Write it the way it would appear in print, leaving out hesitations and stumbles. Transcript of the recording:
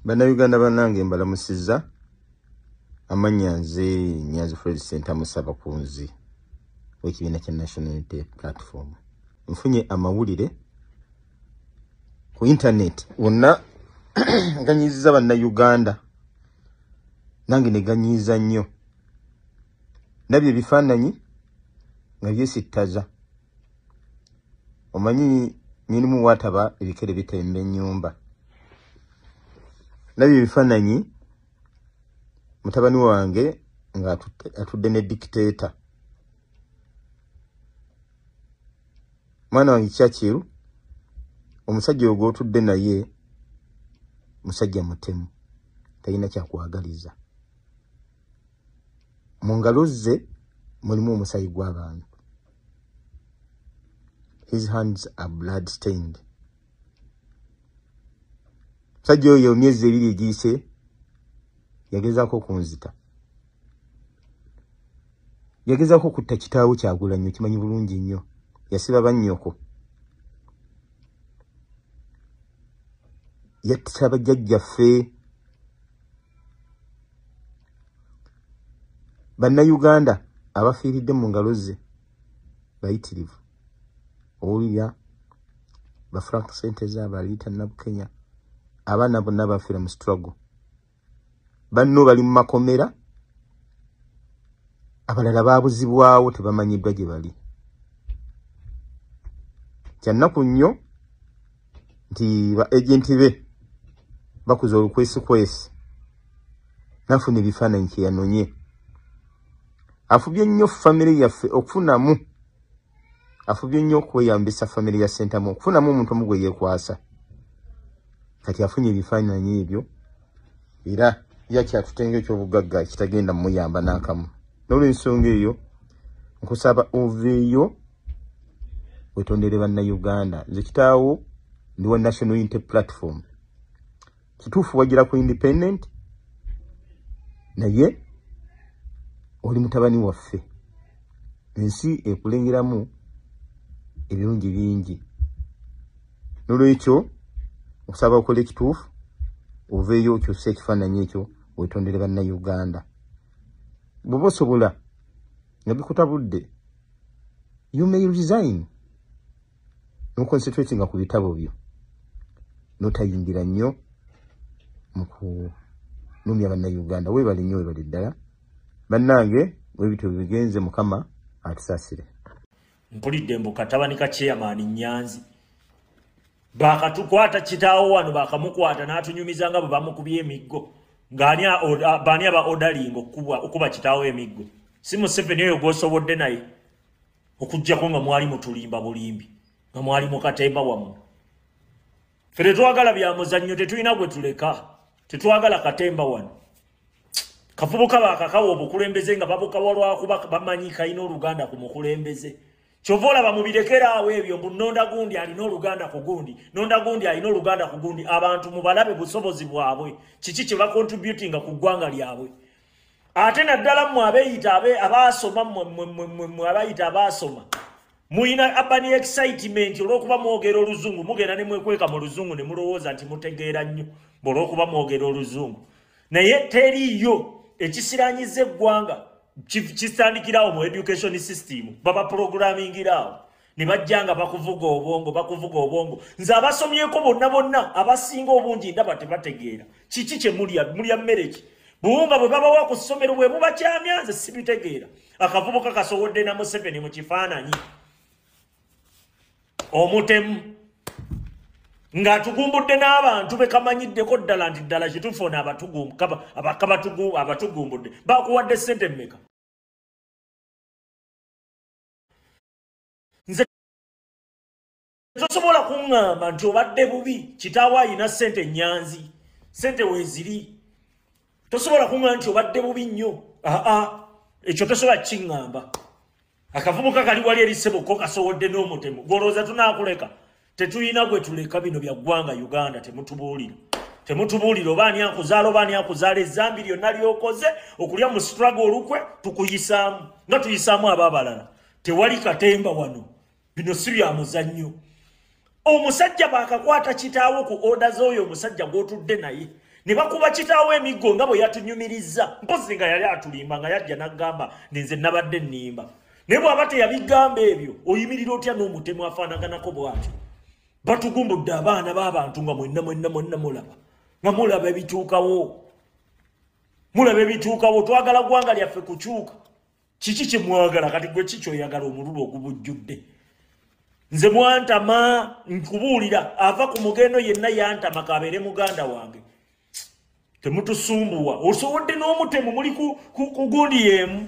Bannayuganda bannange mbalamusizza amanya Nyanzi Fred Center Musabakunzi w'ekibiina kya National Unity Platform. Nfunye amawulire ku internet wonna ganyiziza bannayuganda nange ne ganyiza nnyo. Nabye ebifaananyi nga byesittaza. Omanyi nyinimu wataba ebikere bitemba ennyumba. Nabye ebifaananyi mutabani wange nga atudde ne dictator. Mwana wange Kyakiru omusajja ogwo otudde naye musajja mutemu talina kyakwagaliza. Mu ngalo ze mulimu omusaayi gw'abantu. His hands are blood stained. Musajja oyo emyezi ebiri egiyise yagezaako kunzita. Yagezaako kutta kitaawo Kyagulanyi, kimanyi bulungi nnyo. Yasiba bannyoko. Yatta bajjajjaffe. Bannayuganda abafiiridde mu ngalo ze bayitirivu. Owulira ba Frank Senteza, Abalita Nabukenya, abaana bonna bafiira mu struggle. Banno bali mu makomera, abalala baabuzibwawo tebamanyiddwa gye bali. Kyannaku nnyo nti ba agenti be bakuza olukwesikwesi nafuna ebifaananyi kye yanonye. Afubye nnyo famire yaffe okufunamu. Afubye nnyo okweyambisa famire ya Sentamu okufunamu omuntu omu gwe yeekwasa. Kati afunye ebifaananyi ebyo era yakyatutenga ekyobugagga kitagenda muyamba n'akamu. N'olw'ensonga eyo nkusaba oveeyo wetondere bannayuganda. Nze kitaawo ndi wa National Unity Platform. Kituufu wagira ku independent naye oli mutabani waffe. Ensi ekulengeramu ebirungi bingi. N'olwekyo okusaba okola ekituufu oveeyo okyusa ekifaananyi ekyo wetondere bannayuganda. Bw'oba osobola nga bikutabudde, you may resign. Concentrating ku bitabo byo. Notayingira nnyo mu kunumya bannayuganda. Weebale nnyo, weebale ddala. Bannange weebityo bigenze Mukama atusaasire. Mpulidde mbu katabani ka chairman Nyanzi bakatukwata kitaawo wano bakamukwata n'atunyumiza nga bwe bamukubye emiggo ng'ani baani aba ordering okuba kitaawo emiggo. Si Museveni oyo gw'osobodde naye okuggyako nga mwali mutulimba bulimbi nga mwali mu katemba wamu. Ffe tetwagala bya muzannyo, tetulina gwe tuleka, tetwagala katemba wano. Kafubuka bakakawa obukulembeze nga babukawa lwakuba bamanyi kayina oluganda ku mukulembeze. Kyova olaba mubirekera awo ebyo mbu nonda gundi alina oluganda ku gundi, nonda gundi alina oluganda ku gundi. Abantu mubalabe busobozi bwabwe, kiki kye bacontributing ku ggwanga lyabwe. Ate naddala mmwe abeeyita abaasoma mmwe abayita abaasoma muyina abani excitement olw'okuba mwogera oluzungu, mugenda ne mwekweka mu luzungu ne mulowooza nti mutegeera nnyo olw'okuba mwogera oluzungu. Naye teriiyo ekisiranyiza eggwanga kitandikirawo mu education system, baba programmingirawo ne bajjanga bakuvuga obwongo. Nze abasomyeko bonna abasinga obungi ndaba tebategeera kiki kye mulya mmere ki. Buwunga bwe babawa ku ssomero bwe mubakyamya, nze sibitegeera. Akavubuka kasowodde na Museveni mu kifaananyi omutemu ng'atugumbudde n'abantu be kamanyiddeko ddala nti ddala kituufu ono abatugumbudde. Bakuwadde ssente mmeka? Nze tosobola kuŋŋamba nti obadde bubi kitaawo ayina ssente Nyanzi, ssente weeziri. Tosobola kuŋŋamba nti obadde bubi nnyo. Ekyo tosobola kiŋŋamba. Akavubuka kali wali eri ssebo kasowodde n'omutemu. Golooza tunaakuleka. Tetulina gwe tuleka bino bya ggwanga Uganda. Temutubuulira oba ani akuzaala oba ani akuzaala. Ezzambi lyonna lyokoze okulya mu struggle olukwe tukuyisaamu nga tuyisaamu ab'abalala. Tewali katemba wano. Bino si bya muzannyo. Omusajja bakakwata kitaawo ku order z'oyo omusajja gw'otudde naye ne bakuba kitaawe emiggo nga bwe yatunyumiriza mpozi nga yali atulimba nga yajja n'agamba nze nabadde nnimba naye bw'aba teyabigamba ebyo oyimirira otya n'omutemu afaanaganako bw'atyo batugumbudde abaana b'abantu nga mwenna mulaba nga mulaba ebituukawo twagala ggwanga lyaffe kukyuka kiki kye mwagala kati gwe kiki oyagala omululu ogubujjudde nze mwantama nkubuulira ava ku mugendo yenna yantama kabeere muganda wange temutusumbuwa osobodde n'omutemu muli ku gundi yemu